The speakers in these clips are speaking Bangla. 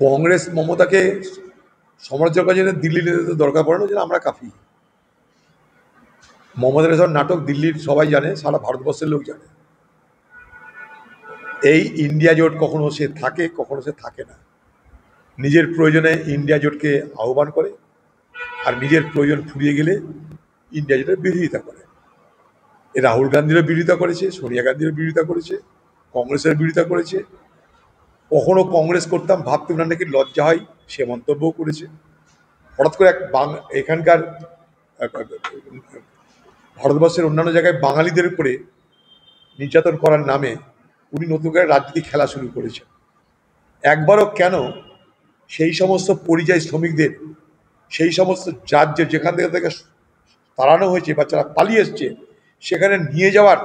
কংগ্রেস মমতাকে সমালোচনা করার জন্য দিল্লি নেতৃত্ব দরকার পড়ে না, যেন আমরা কাফি। মমতার এসব নাটক দিল্লির সবাই জানে, সারা ভারতবর্ষের লোক জানে। এই ইন্ডিয়া জোট কখনো সে থাকে, কখনো সে থাকে না। নিজের প্রয়োজনে ইন্ডিয়া জোটকে আহ্বান করে, আর নিজের প্রয়োজন ফুরিয়ে গেলে ইন্ডিয়া জোটের বিরোধিতা করে। এ রাহুল গান্ধীরও বিরোধিতা করেছে, সোনিয়া গান্ধীরও বিরোধিতা করেছে, কংগ্রেসের বিরোধিতা করেছে। কখনো কংগ্রেস করতাম ভাবতে ওনার নাকি লজ্জা হয়, সে মন্তব্যও করেছে। হঠাৎ করে এখানকার ভারতবর্ষের অন্যান্য জায়গায় বাঙালিদের উপরে নির্যাতন করার নামে উনি নতুন করে রাজনীতি খেলা শুরু করেছেন। একবারও কেন সেই সমস্ত পরিযায়ী শ্রমিকদের, সেই সমস্ত রাজ্যে যেখান থেকে তাড়ানো হয়েছে বা যারা পালিয়ে এসছে, সেখানে নিয়ে যাওয়ার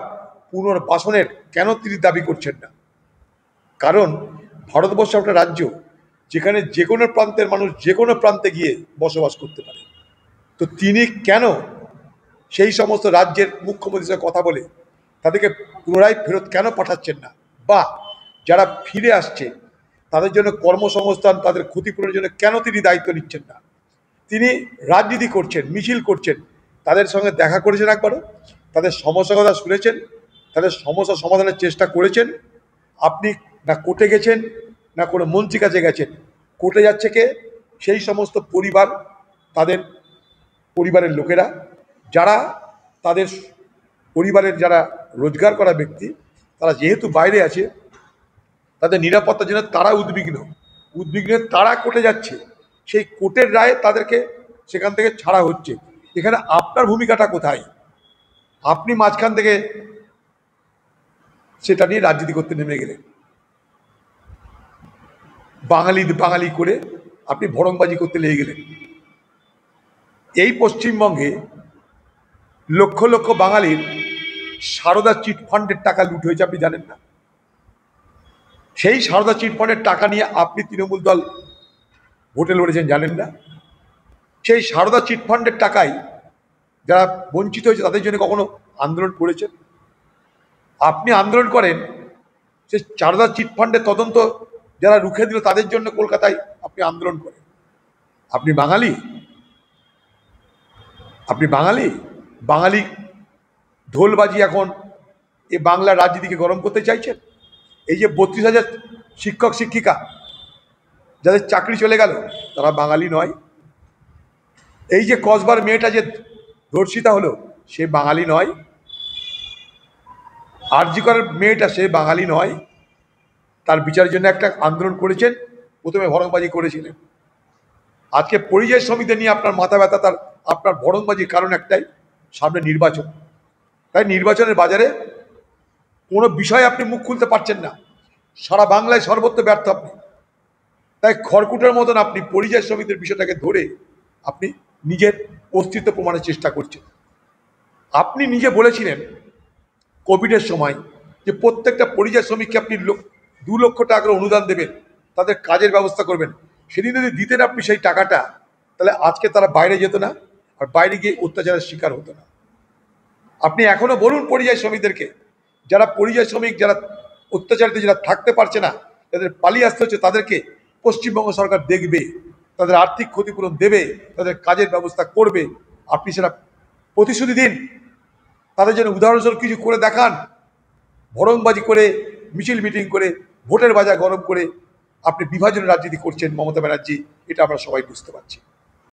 পুনর্বাসনের কেন তিনি দাবি করছেন না? কারণ ভারতবর্ষ একটা রাজ্য যেখানে যে কোনো প্রান্তের মানুষ যে কোনো প্রান্তে গিয়ে বসবাস করতে পারে। তো তিনি কেন সেই সমস্ত রাজ্যের মুখ্যমন্ত্রীর সাথে কথা বলে তাদেরকে পুনরায় ফেরত কেন পাঠাচ্ছেন না? বা যারা ফিরে আসছে তাদের জন্য কর্মসংস্থান, তাদের ক্ষতিপূরণের জন্য কেন তিনি দায়িত্ব নিচ্ছেন না? তিনি রাজনীতি করছেন, মিছিল করছেন, তাদের সঙ্গে দেখা করেছেন একবারও? তাদের সমস্যার কথা শুনেছেন? তাদের সমস্যা সমাধানের চেষ্টা করেছেন? আপনি না কোর্টে গেছেন, না কোনো মন্ত্রীর কাছে গেছেন। কোর্টে যাচ্ছে কে? সেই সমস্ত পরিবার, তাদের পরিবারের লোকেরা, যারা তাদের পরিবারের যারা রোজগার করা ব্যক্তি, তারা যেহেতু বাইরে আছে, তাদের নিরাপত্তার জন্য তারা উদ্বিগ্ন তারা কোর্টে যাচ্ছে। সেই কোর্টের রায়ে তাদেরকে সেখান থেকে ছাড়া হচ্ছে। এখানে আপনার ভূমিকাটা কোথায়? আপনি মাঝখান থেকে সেটা নিয়ে রাজনীতি করতে নেমে গেলেন। বাঙালি করে আপনি ভড়ংবাজি করতে লেগে গেলেন। এই পশ্চিমবঙ্গে লক্ষ লক্ষ বাঙালির সারদা চিটফান্ডের টাকা লুট হয়েছে, আপনি জানেন না? সেই সারদা চিটফান্ডের টাকা নিয়ে আপনি তৃণমূল দল ভোটে লড়েছেন, জানেন না? সেই সারদা চিটফান্ডের টাকায় যারা বঞ্চিত হয়েছে তাদের জন্য কখনো আন্দোলন করেছেন? আপনি আন্দোলন করেন সেই সারদা চিটফান্ডের তদন্ত যারা রুখে দিল তাদের জন্য কলকাতায় আপনি আন্দোলন করেন। আপনি বাঙালি? বাঙালি ঢোলবাজি এখন এ বাংলার রাজনীতিকে গরম করতে চাইছেন। এই যে 32,000 শিক্ষক শিক্ষিকা যাদের চাকরি চলে গেল, তারা বাঙালি নয়? এই যে কসবার মেয়েটা যে ধর্ষিতা হলো, সে বাঙালি নয়? আরজি করার মেয়েটা, সে বাঙালি নয়? তার বিচারের জন্য একটা আন্দোলন করেছেন, প্রথমে ভড়ংবাজি করেছিলেন। আজকে পরিযায়ী শ্রমিকদের নিয়ে আপনার মাথা ব্যথা, তার আপনার ভড়ংবাজির কারণ একটাই, সামনে নির্বাচন। তাই নির্বাচনের বাজারে কোনো বিষয়ে আপনি মুখ খুলতে পারছেন না। সারা বাংলায় সর্বত্র ব্যর্থ আপনি। তাই খড়কুটোর মতন আপনি পরিযায়ী শ্রমিকদের বিষয়টাকে ধরে আপনি নিজের অস্তিত্ব প্রমাণের চেষ্টা করছেন। আপনি নিজে বলেছিলেন কোভিডের সময় যে প্রত্যেকটা পরিযায়ী শ্রমিককে আপনি 2 লক্ষ টাকা করে অনুদান দেবেন, তাদের কাজের ব্যবস্থা করবেন। সেদিন যদি দিতেন আপনি সেই টাকাটা, তাহলে আজকে তারা বাইরে যেত না, আর বাইরে গিয়ে অত্যাচারের শিকার হতো না। আপনি এখনো বলুন পরিযায়ী শ্রমিকদেরকে, যারা পরিযায়ী শ্রমিক, যারা অত্যাচারিত, যারা থাকতে পারছে না, তাদের পালিয়ে আসতে হচ্ছে, তাদেরকে পশ্চিমবঙ্গ সরকার দেখবে, তাদের আর্থিক ক্ষতিপূরণ দেবে, তাদের কাজের ব্যবস্থা করবে। আপনি সেটা প্রতিশ্রুতি দিন, তাদের জন্য উদাহরণস্বরূপ কিছু করে দেখান। ভড়ংবাজি করে, মিছিল মিটিং করে, ভোটের বাজার গরম করে আপনি বিভাজনের রাজনীতি করছেন মমতা ব্যানার্জি, এটা আমরা সবাই বুঝতে পারছি।